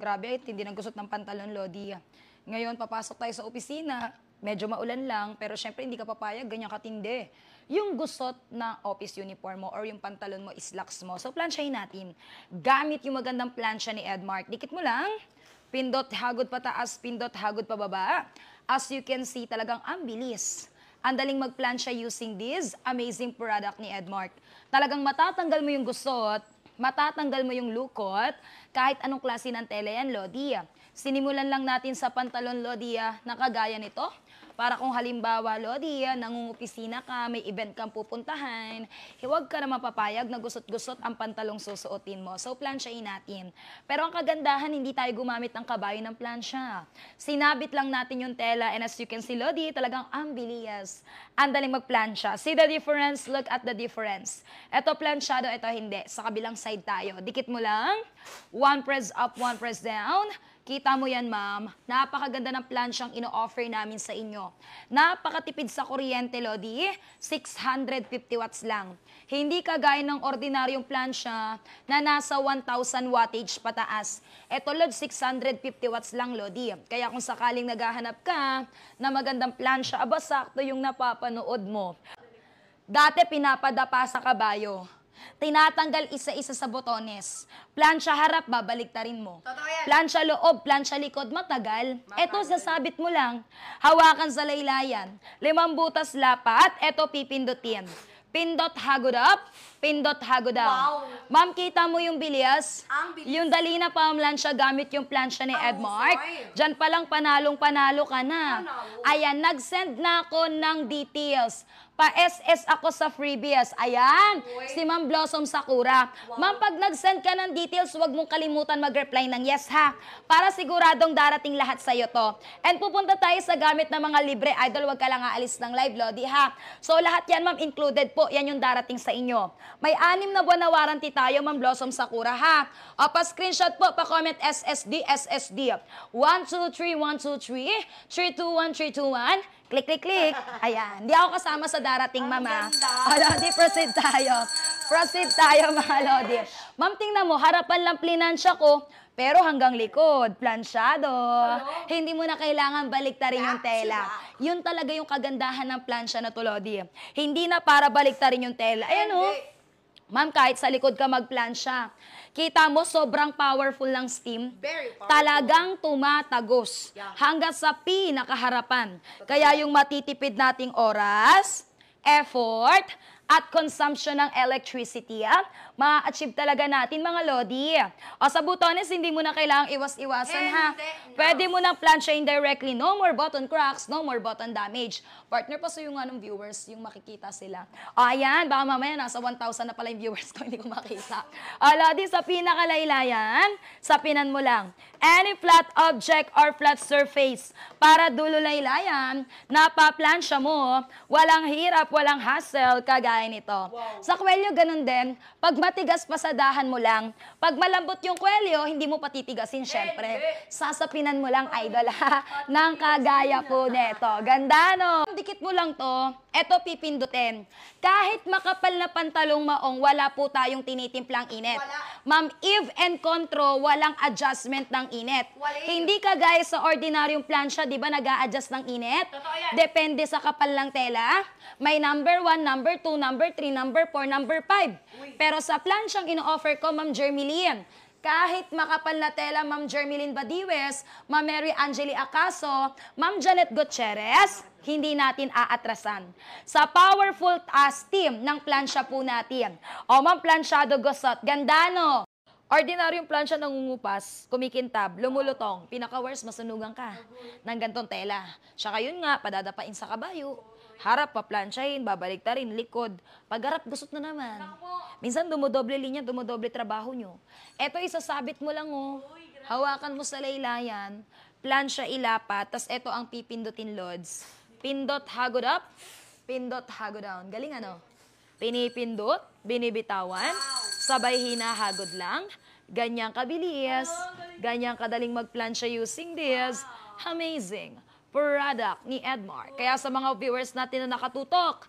Grabe, hindi ng gusot ng pantalon, Lodi. Ngayon, papasok tayo sa opisina. Medyo maulan lang, pero syempre hindi ka papayag, ganyan katindi. Yung gusot na office uniform mo or yung pantalon mo, slacks mo. So, plansyahin natin. Gamit yung magandang plansya ni Edmark. Dikit mo lang. Pindot, hagod pataas, pindot, hagod pababa. As you can see, talagang ang bilis. Ang daling magplansya using this amazing product ni Edmark. Talagang matatanggal mo yung gusot, matatanggal mo yung lukot, kahit anong klase ng tela yan, Lodi. Sinimulan lang natin sa pantalon, Lodi, na kagaya nito. Para kung halimbawa, Lodi, nangungopisina ka, may event kang pupuntahan, huwag ka na mapapayag na gusot-gusot ang pantalong susuotin mo. So, plansyahin natin. Pero ang kagandahan, hindi tayo gumamit ng kabayo ng plansya. Sinabit lang natin yung tela, and as you can see, Lodi, talagang ang bilis. Ang daling magplansya. See the difference? Look at the difference. Ito plansyado, ito hindi. Sa kabilang side tayo. Dikit mo lang. One press up, one press down. Kita mo yan, ma'am. Napakaganda ng plansyang ino-offer namin sa inyo. Napakatipid sa kuryente, Lodi. 650 watts lang. Hindi kagaya ng ordinaryong plansya na nasa 1,000 wattage pataas. Ito, Lod, 650 watts lang, Lodi. Kaya kung sakaling naghahanap ka na magandang plansya, aba, sakto yung napapanood mo. Dati pinapadapa sa kabayo. Tinatanggal isa-isa sa botones. Plansya harap, babaliktarin mo. Plansya loob, plansya likod, matagal. Eto, sasabit mo lang. Hawakan sa laylayan. 5 butas lapat, eto pipindutin. Pindot, hagod up. Pindot, hagod down. Wow. Ma'am, kita mo yung bilis? Yung dali na pamlansya gamit yung plansya ni Edmark. Diyan palang panalong-panalo ka na. Ayan, nag-send na ako ng details. Pa-SS ako sa freebies. Ayan, si Ma'am Blossom Sakura. Ma'am, pag nag-send ka ng details, huwag mong kalimutan mag-reply ng yes, ha? Para siguradong darating lahat sa'yo to. And pupunta tayo sa gamit ng mga libre. Idol, huwag ka lang aalis ng live, Lodi, ha? So, lahat yan, ma'am, included po. Yan yung darating sa inyo. May 6 na buwan na warranty tayo, Ma'am Blossom Sakura, ha? O, pa-screenshot po, pa-comment SSD, SSD. 1, 2, 3, 1, 2, 3. 3, 2, 1, 3, 2, 1. Click, click, click. Ayan. Di ako kasama sa darating, mama. O, Lodi, proceed tayo. Proceed tayo, mga Lodi. Ma'am, tingnan mo, harapan lang plinansya ko, pero hanggang likod, plansyado. Hindi mo na kailangan baliktarin yung tela. Yun talaga yung kagandahan ng plansya na to, Lodi. Hindi na para baliktarin yung tela. Ayan, oh. Ma'am, kahit sa likod ka magplansya, kita mo sobrang powerful ng steam. Very powerful. Talagang tumatagos hanggang sa pinakaharapan. Kaya yung matitipid nating oras, effort, at consumption ng electricity, ma-achieve talaga natin, mga Lodi. O sa butones, hindi mo na kailangang iwas-iwasan, ha? Pwede mo nang plansyahin directly. No more button cracks, no more button damage. Partner, pasuyong nga ng viewers, yung makikita sila. O, ayan, baka mamaya nasa 1,000 na pala yung viewers ko, hindi ko makita. O, Lodi, sa pinakalaylayan, sapinan mo lang. Any flat object or flat surface, para dulo laylayan, napaplansya mo, walang hirap, walang hassle, kagaya nito. Sa kwelyo, ganun din. Pag matigas, pasadahan mo lang. Pag malambot yung kwelyo, hindi mo patitigasin, syempre. Sasapinan mo lang, idol, ha? Nang kagaya po neto. Ganda, no? Dikit mo lang to. Eto, pipindutin. Kahit makapal na pantalong maong, wala po tayong tinitimplang init. Ma'am, Eve and Contro, walang adjustment ng init. Hindi kagaya sa ordinaryong plansya, di ba, nag-a-adjust ng init? Depende sa kapal ng tela. May number 1, number 2, number 3, number 4, number 5. Pero sa plansyang ino-offer ko, Ma'am Jermilyn, kahit makapal na tela, Ma'am Jermilyn Badiwes, Ma'am Mary Angeli Acaso, Ma'am Janet Gutierrez, hindi natin aatrasan. Sa powerful steam ng plansya po natin. O, Ma'am, plansyado gusot. Ganda, no? Ordinaryong plansya nangungupas, kumikintab, lumulutong, pinaka-worst, masunugan ka ng gantong tela. Tsaka yun nga, padadapain sa kabayo. Harap, paplansyahin, babaliktarin, likod. Pagharap, gusot na naman. Minsan dumodoble linya, dumodoble trabaho nyo. Eto, isasabit mo lang, oh. Hawakan mo sa laylayan, plansya ilapat, tas eto ang pipindutin, Lods. Pindot, hagod up, pindot, hagod down. Galing, ano? Pinipindot, binibitawan, sabay hinahagod lang. Ganyang kabilis, ganyang kadaling magplansya using this. Amazing product ni Edmark. Kaya sa mga viewers natin na nakatutok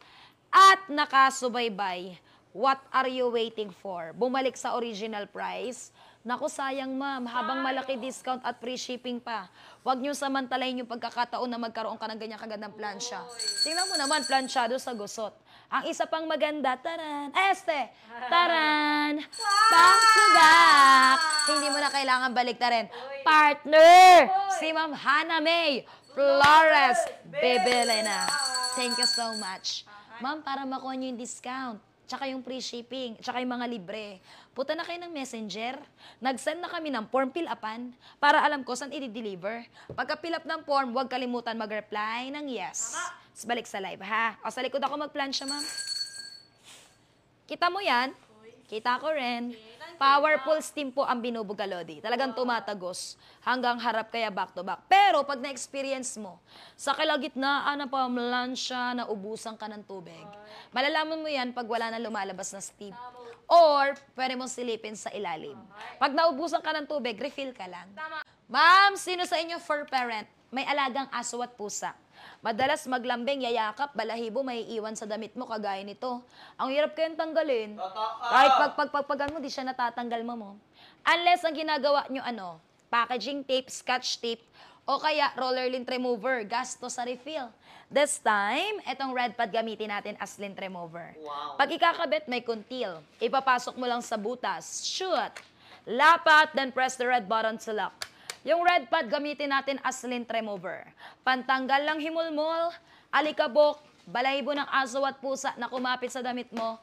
at nakasubaybay, what are you waiting for? Bumalik sa original price. Naku, sayang ma'am, habang malaki discount at free shipping pa. Huwag niyo samantalayin yung pagkakataon na magkaroon ka ng ganyan kagandang plansya. Tingnan mo naman, plansyado sa gusot. Ang isa pang maganda, taran, taran, back to back. Hindi mo na kailangan baliktarin. Partner, si Ma'am Hana May Flores Bebelena. Thank you so much. Ma'am, para makuha niyo yung discount, tsaka yung free shipping, tsaka yung mga libre. Puta na kayo ng messenger. Nag-send na kami ng form fill-upan para alam ko saan i-deliver. Pagka fill up ng form, huwag kalimutan mag-reply ng yes. Tapos balik sa live, ha? O, sa likod ako mag-plansya, ma'am. Kita mo yan? Kita ko rin. Powerful steam po ang binubuga, Lodi. Talagang tumatagos hanggang harap kaya back to back. Pero pag na-experience mo, sa kalagitnaan na pamlansya, naubusan ka ng tubig, malalaman mo yan pag wala na lumalabas na steam. Or, pwede mong silipin sa ilalim. Pag naubusan ka ng tubig, refill ka lang. Ma'am, sino sa inyo for parent? May alagang aso at pusa. Madalas maglambing, yayakap, balahibo, may iwan sa damit mo, kagaya nito. Ang hirap kayong tanggalin. Kahit pagpagpagan mo, di siya natatanggal mo. Unless ang ginagawa nyo, packaging tape, scotch tape, o kaya roller lint remover, gasto sa refill. This time, etong red pad gamitin natin as lint remover. Wow. Pag ikakabit, may kuntil. Ipapasok mo lang sa butas. Shoot! Lapat, then press the red button to lock. Yung red pad gamitin natin as lint remover. Pantanggal lang himulmol, alikabok, balahibo ng aso at pusa na kumapit sa damit mo,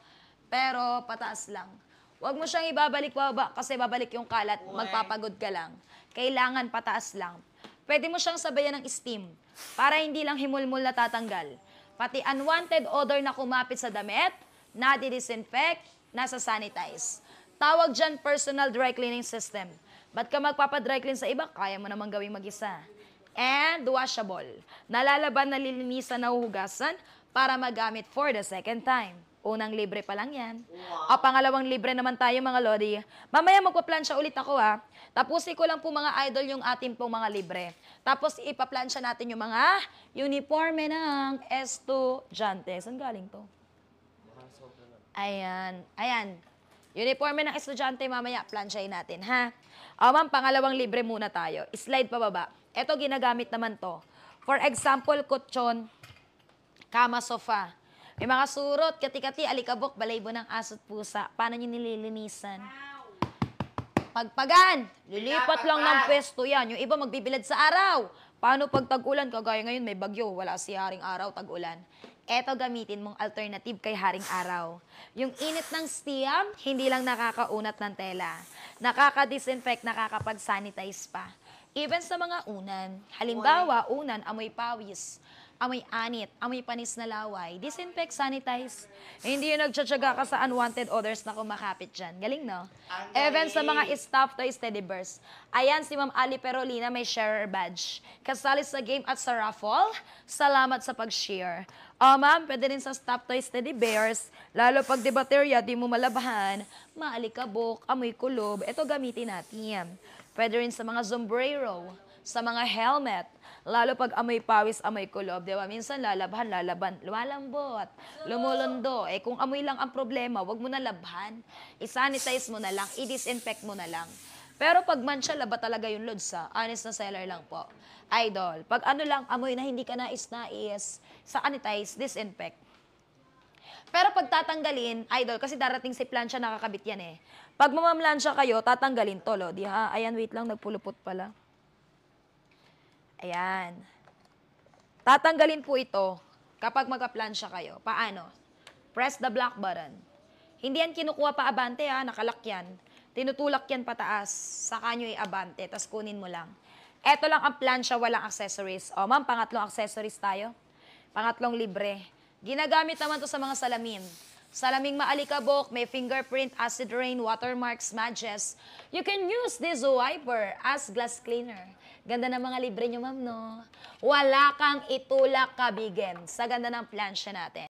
pero pataas lang. Huwag mo siyang ibabalik baba kasi babalik yung kalat, magpapagod ka lang. Kailangan pataas lang. Pwede mo siyang sabayan ng steam para hindi lang himulmol na tatanggal. Pati unwanted odor na kumapit sa damit, nadi-disinfect, nasa sanitize. Tawag dyan personal dry cleaning system. Ba't ka magpapadry clean sa iba? Kaya mo namang gawing mag-isa. And washable. Nalalaban, nalilinisan, nahuhugasan para magamit for the second time. Unang libre pa lang yan. Wow. O pangalawang libre naman tayo mga Lodi. Mamaya magpaplansya ulit ako ha. Tapusin ko lang po mga idol yung ating pong mga libre. Tapos ipaplansya natin yung mga uniforme ng estudyante. Saan galing to? Ayan. Ayan. Uniforme ng estudyante, mamaya plansyahin natin ha. O ma'am, pangalawang libre muna tayo. Slide pababa. Ito ginagamit naman to. For example, kutsyon, kama, sofa. May mga surot, kati-kati, alikabok, balaybo ng aso't pusa. Paano nyo nililinisan? Pagpagan, lilipat lang ng pwesto yan. Yung iba magbibilad sa araw. Paano pag tag-ulan? Kagaya ngayon may bagyo, wala si haring araw, tag-ulan. Eto gamitin mong alternative kay haring araw. Yung init ng steam, hindi lang nakakaunat ng tela. Nakaka-disinfect, nakakapag-sanitize pa. Even sa mga unan. Halimbawa, unan, amoy pawis, amoy anit, amoy panis na laway. Disinfect, sanitize. Hindi yung nagtsatsaga ka sa unwanted odors na kumakapit dyan. Galing, no? Even sa mga stuffed toys, teddy bears. Ayan, si Ma'am Ali Perolina may sharer badge. Kasali sa game at sa raffle. Salamat sa pag-share. Ma'am, pwede rin sa stuffed toys, teddy bears. Lalo pag di baterya, di mo malabahan. Maalikabok, amoy kulob. Ito gamitin natin. Pwede rin sa mga sombrero, sa mga helmet. Lalo pag amoy pawis, amoy kulob, di ba? Minsan lalaban, lumalambot, lumulundo. Eh kung amoy lang ang problema, wag mo na labhan. I-sanitize mo na lang, i-disinfect mo na lang. Pero pag mancha, laba talaga yung lods ha. Honest na seller lang po. Idol, pag ano lang, amoy na hindi ka nais-nais, sanitize, disinfect. Pero pag tatanggalin, idol, kasi darating si plancha, nakakabit yan eh. Pag mamamlansya kayo, tatanggalin to, Lodi ha. Ayan, wait lang, nagpulupot pala. Ayan. Tatanggalin po ito kapag magka-plansya kayo. Paano? Press the black button. Hindi yan kinukuha pa abante ha, nakalak yan. Tinutulak yan pataas, saka nyo i-abante, tas kunin mo lang. Eto lang ang plansya, walang accessories. O ma'am, pangatlong accessories tayo. Pangatlong libre. Ginagamit naman to sa mga salamin. Salaming maalikabok, may fingerprint, acid rain, watermarks, smudges. You can use this wiper as glass cleaner. Ganda ng mga libre nyo, ma'am, no? Wala kang itulak kabigen sa ganda ng plansya natin.